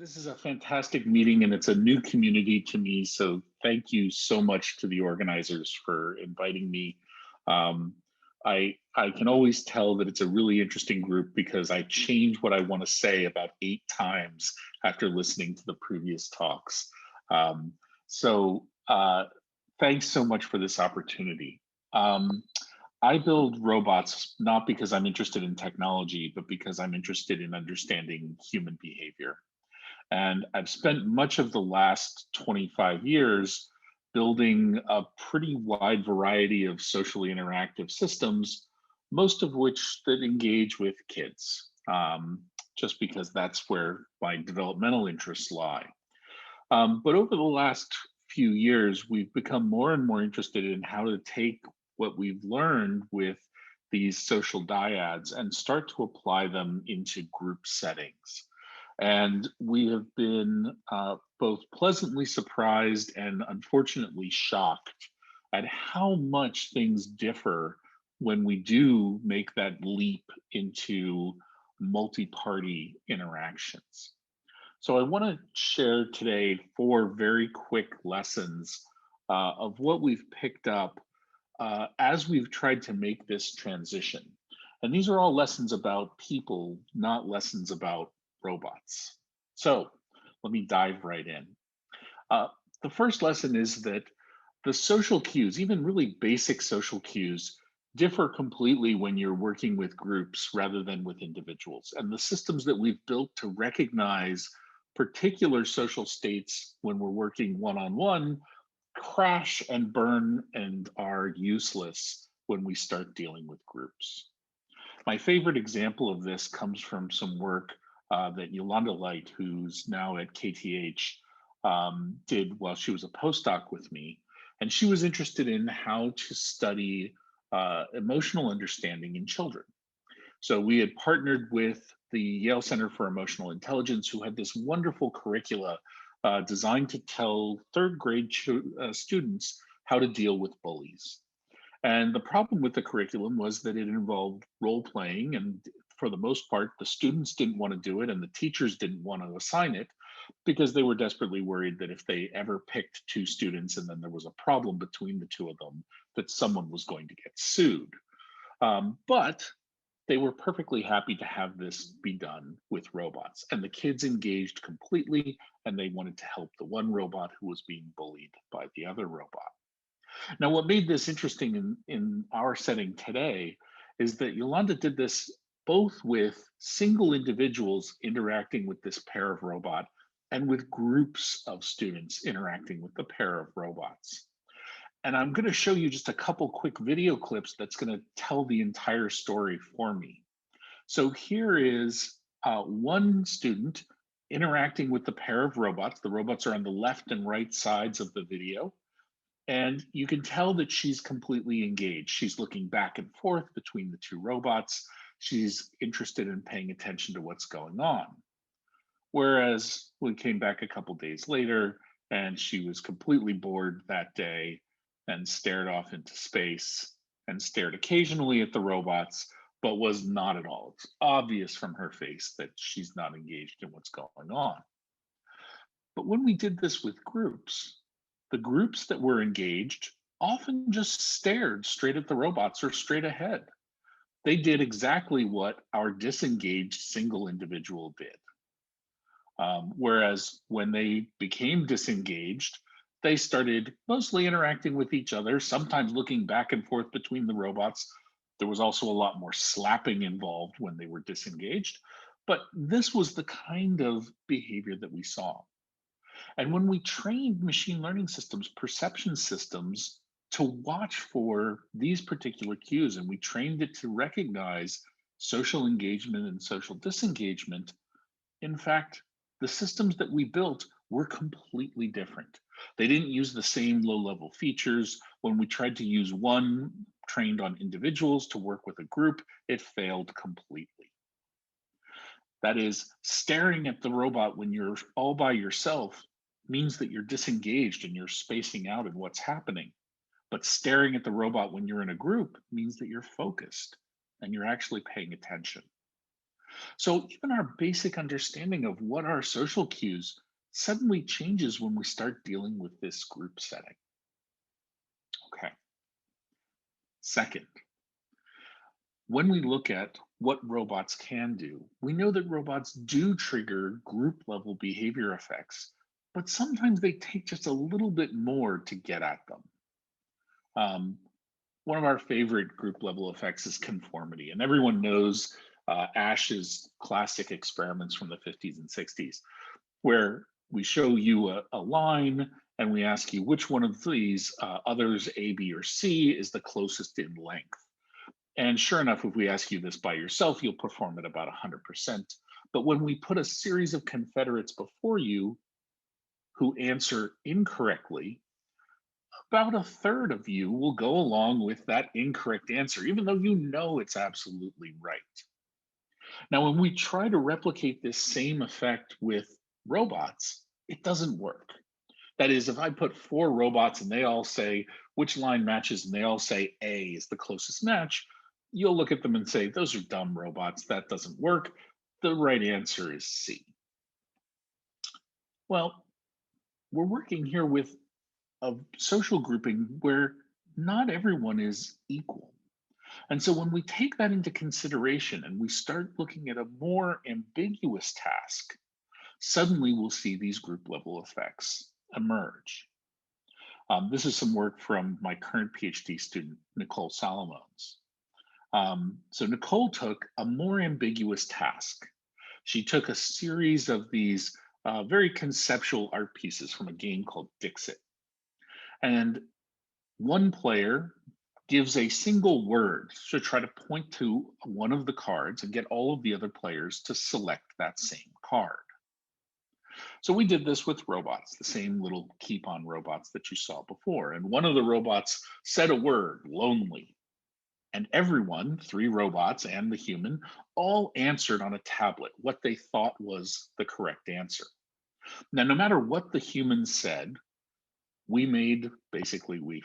This is a fantastic meeting and it's a new community to me. So thank you so much to the organizers for inviting me. Um, I can always tell that it's a really interesting group because I change what I want to say about 8 times after listening to the previous talks. Um, so thanks so much for this opportunity. Um, I build robots not because I'm interested in technology, but because I'm interested in understanding human behavior. And I've spent much of the last 25 years building a pretty wide variety of socially interactive systems, most of which that engage with kids, just because that's where my developmental interests lie. But over the last few years, we've become more and more interested in how to take what we've learned with these social dyads and start to apply them into group settings. And we have been both pleasantly surprised and unfortunately shocked at how much things differ when we do make that leap into multi party interactions. So I want to share today 4 very quick lessons of what we've picked up as we've tried to make this transition. And these are all lessons about people, not lessons about robots. So let me dive right in. Uh, the first lesson is that the social cues, even really basic social cues, differ completely when you're working with groups rather than with individuals. And the systems that we've built to recognize particular social states when we're working one on one crash and burn and are useless when we start dealing with groups. My favorite example of this comes from some work that Iolanda Leite, who's now at KTH, did while she was a postdoc with me. And she was interested in how to study emotional understanding in children. So we had partnered with the Yale Center for Emotional Intelligence, who had this wonderful curricula designed to tell third grade students how to deal with bullies. And the problem with the curriculum was that it involved role playing. And for the most part, the students didn't want to do it and the teachers didn't want to assign it because they were desperately worried that if they ever picked 2 students and then there was a problem between the 2 of them, that someone was going to get sued. But they were perfectly happy to have this be done with robots. And the kids engaged completely and they wanted to help the one robot who was being bullied by the other robot. Now, what made this interesting in our setting today is that Yolanda did this both with single individuals interacting with this pair of robot and with groups of students interacting with the pair of robots. And I'm going to show you just a couple quick video clips that's going to tell the entire story for me. So here is one student interacting with the pair of robots. The robots are on the left and right sides of the video. And you can tell that she's completely engaged. She's looking back and forth between the 2 robots. She's interested in paying attention to what's going on. Whereas we came back a couple days later and she was completely bored that day and stared off into space and stared occasionally at the robots, but was not at all. It's obvious from her face that she's not engaged in what's going on. But when we did this with groups, the groups that were engaged often just stared straight at the robots or straight ahead. They did exactly what our disengaged single individual did. Whereas when they became disengaged, they started mostly interacting with each other, sometimes looking back and forth between the robots. There was also a lot more slapping involved when they were disengaged. But this was the kind of behavior that we saw. And when we trained machine learning systems, perception systems, to watch for these particular cues, and we trained it to recognize social engagement and social disengagement, in fact, the systems that we built were completely different. They didn't use the same low level features. When we tried to use one trained on individuals to work with a group, it failed completely. That is, staring at the robot when you're all by yourself means that you're disengaged and you're spacing out in what's happening. But staring at the robot when you're in a group means that you're focused and you're actually paying attention. So even our basic understanding of what are social cues suddenly changes when we start dealing with this group setting. Okay. Second, when we look at what robots can do, we know that robots do trigger group level behavior effects, but sometimes they take just a little bit more to get at them. Um, One of our favorite group level effects is conformity, and everyone knows Ash's classic experiments from the 50s and 60s, where we show you a line and we ask you which one of these others, A, B, or C, is the closest in length. And sure enough, if we ask you this by yourself, you'll perform at about 100%. But when we put a series of confederates before you who answer incorrectly, about a third of you will go along with that incorrect answer, even though you know it's absolutely right. Now, when we try to replicate this same effect with robots, it doesn't work. That is, if I put four robots and they all say which line matches and they all say A is the closest match, you'll look at them and say, those are dumb robots. That doesn't work. The right answer is C. Well, we're working here with a social grouping where not everyone is equal. And so when we take that into consideration and we start looking at a more ambiguous task, suddenly we'll see these group level effects emerge. This is some work from my current PhD student, Nicole Salomon's. So Nicole took a more ambiguous task. She took a series of these very conceptual art pieces from a game called Dixit. And one player gives a single word to try to point to one of the cards and get all of the other players to select that same card. So we did this with robots, the same little keep on robots that you saw before. And one of the robots said a word, lonely. And everyone, three robots and the human, all answered on a tablet what they thought was the correct answer. Now, no matter what the human said, we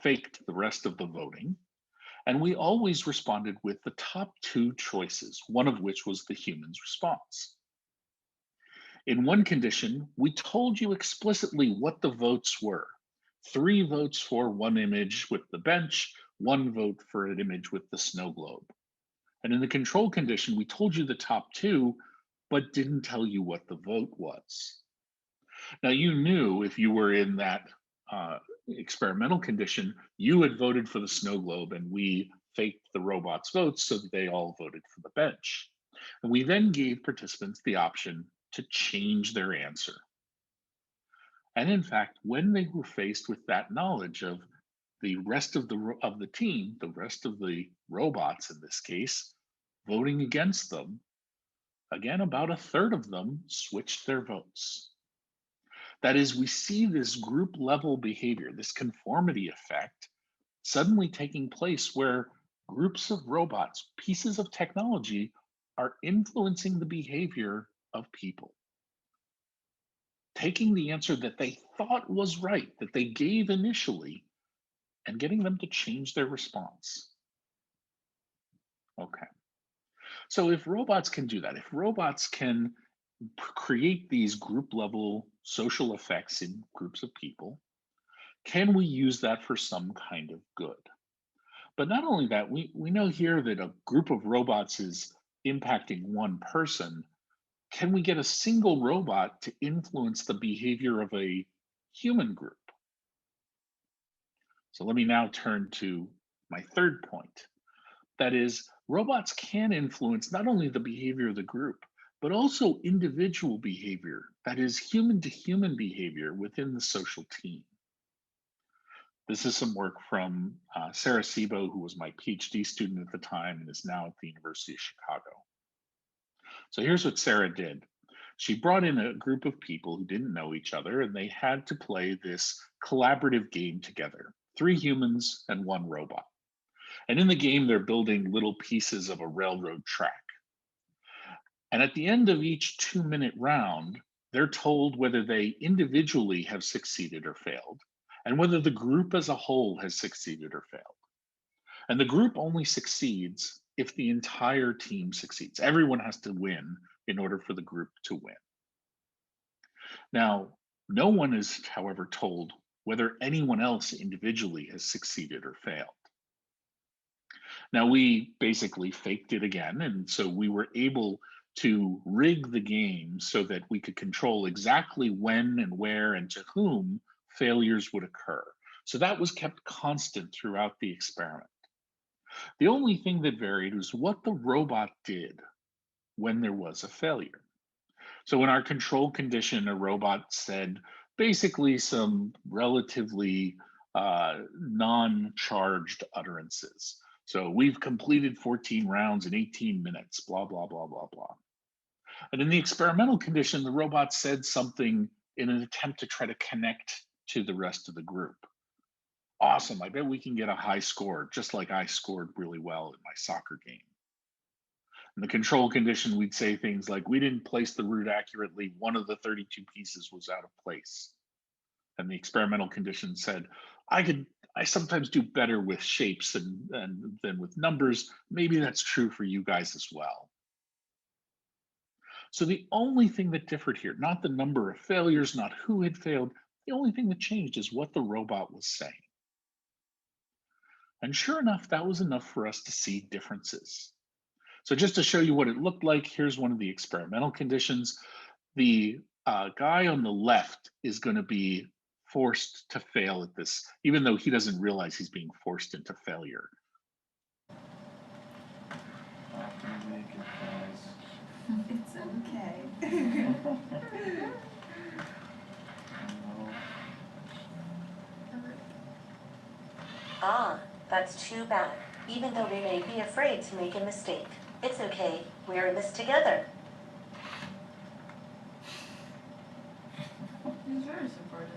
faked the rest of the voting. And we always responded with the top two choices, one of which was the human's response. In one condition, we told you explicitly what the votes were: three votes for one image with the bench, one vote for an image with the snow globe. And in the control condition, we told you the top two, but didn't tell you what the vote was. Now, you knew if you were in that experimental condition, you had voted for the snow globe, and we faked the robots' votes so that they all voted for the bench. And we then gave participants the option to change their answer. And in fact, when they were faced with that knowledge of the rest of the team, the rest of the robots in this case, voting against them, again, about a third of them switched their votes. That is, we see this group level behavior, this conformity effect, suddenly taking place where groups of robots, pieces of technology, are influencing the behavior of people, taking the answer that they thought was right, that they gave initially, and getting them to change their response. Okay. So if robots can do that, if robots can create these group level social effects in groups of people, can we use that for some kind of good? But not only that, we know here that a group of robots is impacting one person. Can we get a single robot to influence the behavior of a human group? So let me now turn to my third point. That is, robots can influence not only the behavior of the group, but also individual behavior, that is, human to human behavior within the social team. This is some work from Sarah Sebo, who was my PhD student at the time and is now at the University of Chicago. So here's what Sarah did. She brought in a group of people who didn't know each other, and they had to play this collaborative game together, three humans and one robot. And in the game, they're building little pieces of a railroad track. And at the end of each 2-minute round, they're told whether they individually have succeeded or failed, and whether the group as a whole has succeeded or failed. And the group only succeeds if the entire team succeeds. Everyone has to win in order for the group to win. Now, no one is, however, told whether anyone else individually has succeeded or failed. Now, we basically faked it again, and so we were able to rig the game so that we could control exactly when and where and to whom failures would occur. So that was kept constant throughout the experiment. The only thing that varied was what the robot did when there was a failure. So in our control condition, a robot said basically some relatively non-charged utterances. So we've completed 14 rounds in 18 minutes, blah, blah, blah, blah, blah. And in the experimental condition, the robot said something in an attempt to try to connect to the rest of the group. Awesome, I bet we can get a high score, just like I scored really well in my soccer game. In the control condition, we'd say things like, we didn't place the root accurately. One of the 32 pieces was out of place. And the experimental condition said, I sometimes do better with shapes than with numbers. Maybe that's true for you guys as well. So the only thing that differed here, not the number of failures, not who had failed, the only thing that changed is what the robot was saying. And sure enough, that was enough for us to see differences. So just to show you what it looked like, here's one of the experimental conditions. The guy on the left is going to be forced to fail at this, even though he doesn't realize he's being forced into failure. It's okay. Ah, that's too bad. Even though we may be afraid to make a mistake. It's okay, we're in this together. He's very supportive.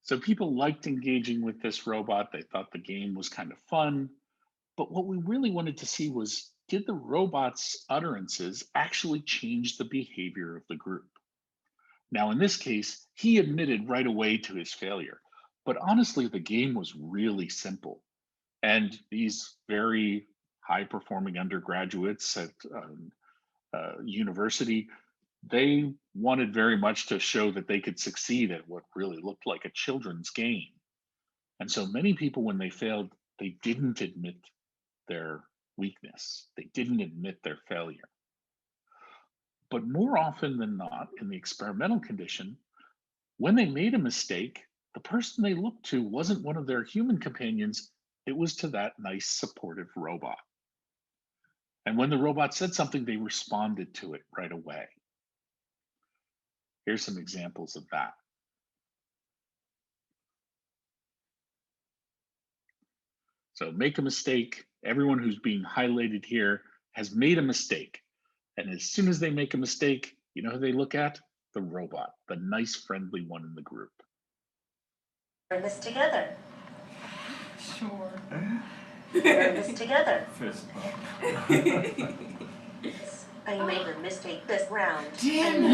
So people liked engaging with this robot. They thought the game was kind of fun. But what we really wanted to see was, did the robot's utterances actually change the behavior of the group? Now, in this case, he admitted right away to his failure. But honestly, the game was really simple. And these very high performing undergraduates at university, they wanted very much to show that they could succeed at what really looked like a children's game. And so many people, when they failed, they didn't admit their weakness, they didn't admit their failure. But more often than not, in the experimental condition, when they made a mistake, the person they looked to wasn't one of their human companions, it was to that nice supportive robot. And when the robot said something, they responded to it right away. Here's some examples of that. So make a mistake. Everyone who's being highlighted here has made a mistake. And as soon as they make a mistake, you know who they look at? The robot, the nice, friendly one in the group. We're in this together. Sure. We're in this together. Fist bump. I made a mistake this round. Damn it.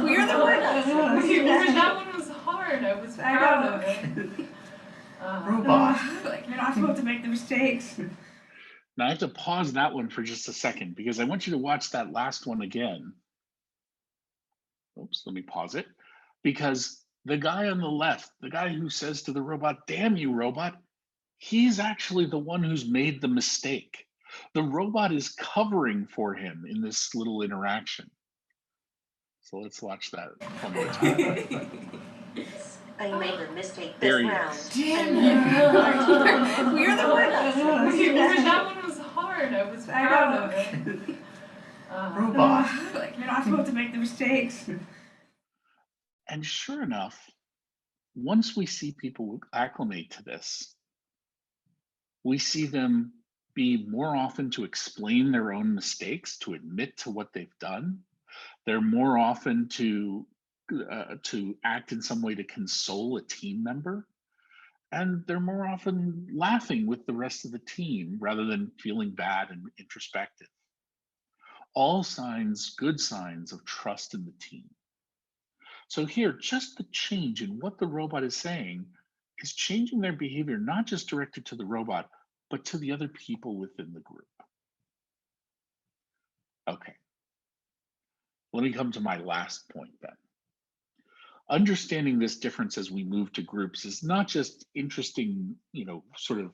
We're the winners. That one was hard. I was proud of it. Robot. Like, you're not supposed to make the mistakes. Now I have to pause that one for just a second because I want you to watch that last one again. Oops, let me pause it. Because the guy on the left, the guy who says to the robot, "Damn you, robot," he's actually the one who's made the mistake. The robot is covering for him in this little interaction. So let's watch that one more time. I made a mistake There this he round. is. Damn it. We're the winners. That one was hard. I was proud of it. Robot. Like, you're not supposed to make the mistakes. And sure enough, once we see people acclimate to this, we see them be more often to explain their own mistakes, to admit to what they've done. They're more often to act in some way to console a team member. And they're more often laughing with the rest of the team rather than feeling bad and introspective. All signs, good signs of trust in the team. So here, just the change in what the robot is saying is changing their behavior, not just directed to the robot, but to the other people within the group. Okay, let me come to my last point then. Understanding this difference as we move to groups is not just interesting, sort of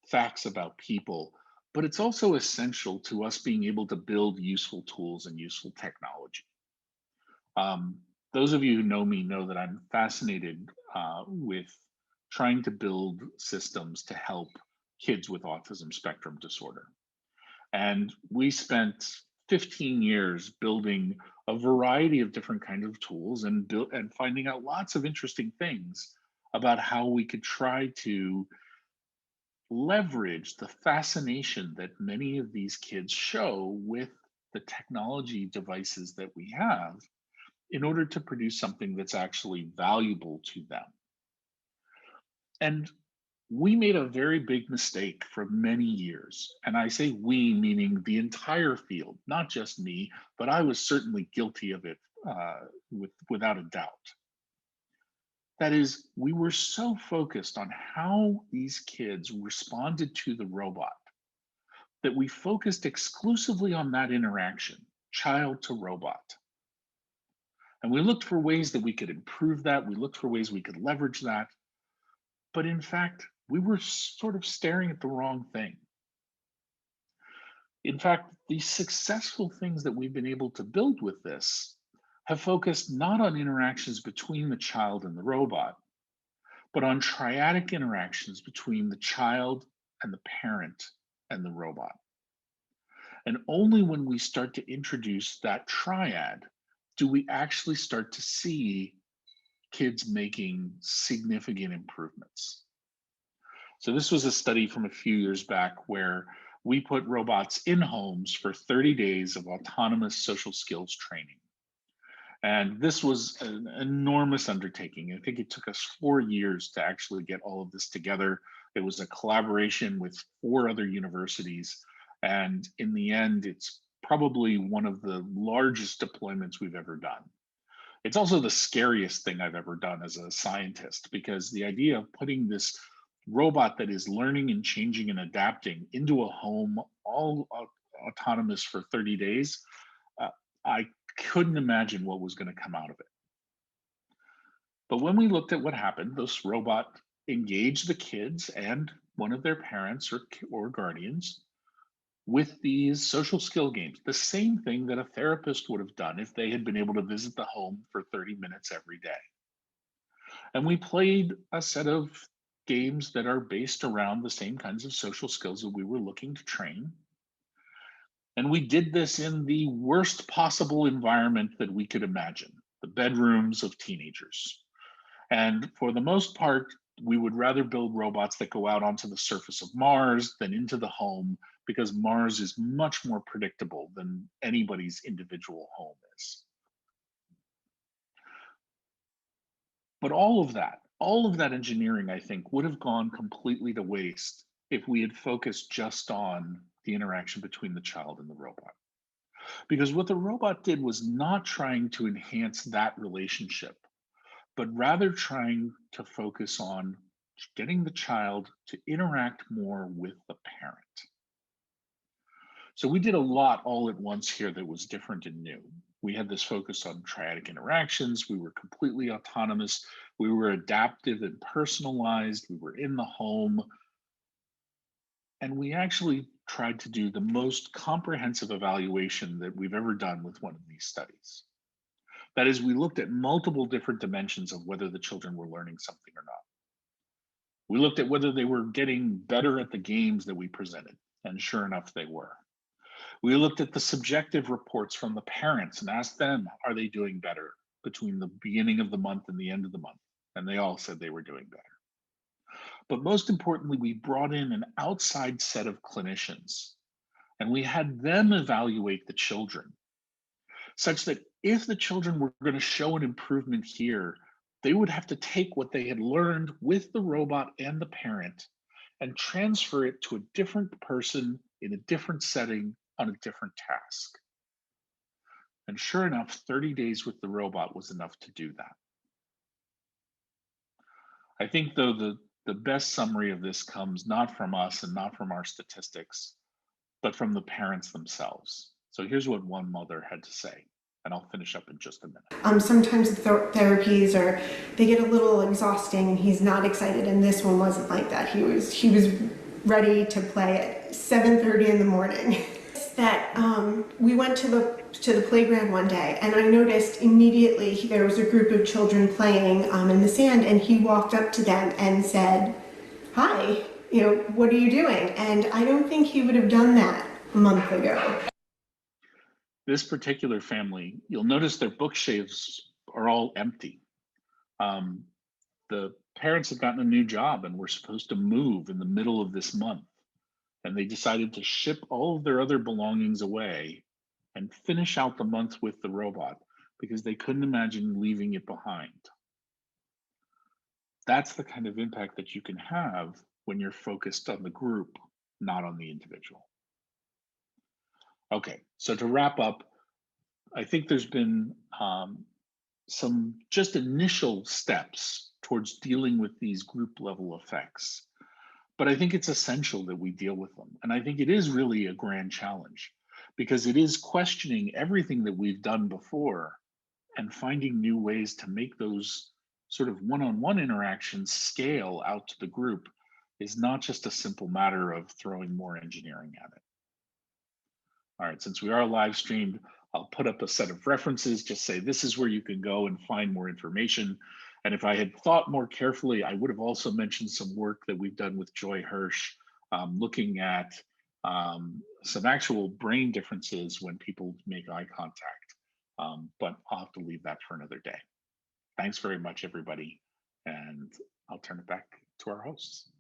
facts about people, but it's also essential to us being able to build useful tools and useful technology. Those of you who know me know that I'm fascinated with trying to build systems to help kids with autism spectrum disorder. And we spent 15 years building a variety of different kinds of tools and finding out lots of interesting things about how we could try to leverage the fascination that many of these kids show with the technology devices that we have in order to produce something that's actually valuable to them. And we made a very big mistake for many years. And I say we, meaning the entire field, not just me, but I was certainly guilty of it without a doubt. That is, we were so focused on how these kids responded to the robot that we focused exclusively on that interaction, child to robot. And we looked for ways that we could improve that. We looked for ways we could leverage that. But in fact, we were sort of staring at the wrong thing. In fact, the successful things that we've been able to build with this have focused not on interactions between the child and the robot, but on triadic interactions between the child and the parent and the robot. And only when we start to introduce that triad do we actually start to see kids making significant improvements. So this was a study from a few years back where we put robots in homes for 30 days of autonomous social skills training. And this was an enormous undertaking. I think it took us 4 years to actually get all of this together. It was a collaboration with 4 other universities. And in the end, it's probably one of the largest deployments we've ever done. It's also the scariest thing I've ever done as a scientist, because the idea of putting this robot that is learning and changing and adapting into a home, all autonomous for 30 days, I couldn't imagine what was going to come out of it. But when we looked at what happened, this robot engaged the kids and one of their parents or guardians with these social skill games, the same thing that a therapist would have done if they had been able to visit the home for 30 minutes every day. And we played a set of games that are based around the same kinds of social skills that we were looking to train. And we did this in the worst possible environment that we could imagine, the bedrooms of teenagers. And for the most part, we would rather build robots that go out onto the surface of Mars than into the home, because Mars is much more predictable than anybody's individual home is. But all of that engineering, I think, would have gone completely to waste if we had focused just on the interaction between the child and the robot. Because what the robot did was not trying to enhance that relationship, but rather trying to focus on getting the child to interact more with the parent. So we did a lot all at once here that was different and new. We had this focus on triadic interactions. We were completely autonomous. We were adaptive and personalized. We were in the home. And we actually tried to do the most comprehensive evaluation that we've ever done with one of these studies. That is, we looked at multiple different dimensions of whether the children were learning something or not. We looked at whether they were getting better at the games that we presented, and sure enough, they were. We looked at the subjective reports from the parents and asked them, are they doing better between the beginning of the month and the end of the month? And they all said they were doing better. But most importantly, we brought in an outside set of clinicians, and we had them evaluate the children, such that if the children were going to show an improvement here, they would have to take what they had learned with the robot and the parent and transfer it to a different person in a different setting on a different task. And sure enough, 30 days with the robot was enough to do that. I think, though, the best summary of this comes not from us and not from our statistics, but from the parents themselves. So here's what one mother had to say, and I'll finish up in just a minute. Sometimes the therapies they get a little exhausting and he's not excited, and this one wasn't like that. He was ready to play at 7:30 in the morning. That we went to the playground one day, and I noticed immediately there was a group of children playing in the sand, and he walked up to them and said, "Hi, what are you doing?" And I don't think he would have done that a month ago. This particular family, you'll notice their bookshelves are all empty. The parents have gotten a new job and were supposed to move in the middle of this month. And they decided to ship all of their other belongings away and finish out the month with the robot because they couldn't imagine leaving it behind. That's the kind of impact that you can have when you're focused on the group, not on the individual. Okay, so to wrap up, I think there's been some just initial steps towards dealing with these group level effects. But I think it's essential that we deal with them. And I think it is really a grand challenge because it is questioning everything that we've done before and finding new ways to make those sort of one-on-one interactions scale out to the group is not just a simple matter of throwing more engineering at it. All right, since we are live streamed, I'll put up a set of references, just say this is where you can go and find more information. And if I had thought more carefully, I would have also mentioned some work that we've done with Joy Hirsch, looking at some actual brain differences when people make eye contact. But I'll have to leave that for another day. Thanks very much, everybody. And I'll turn it back to our hosts.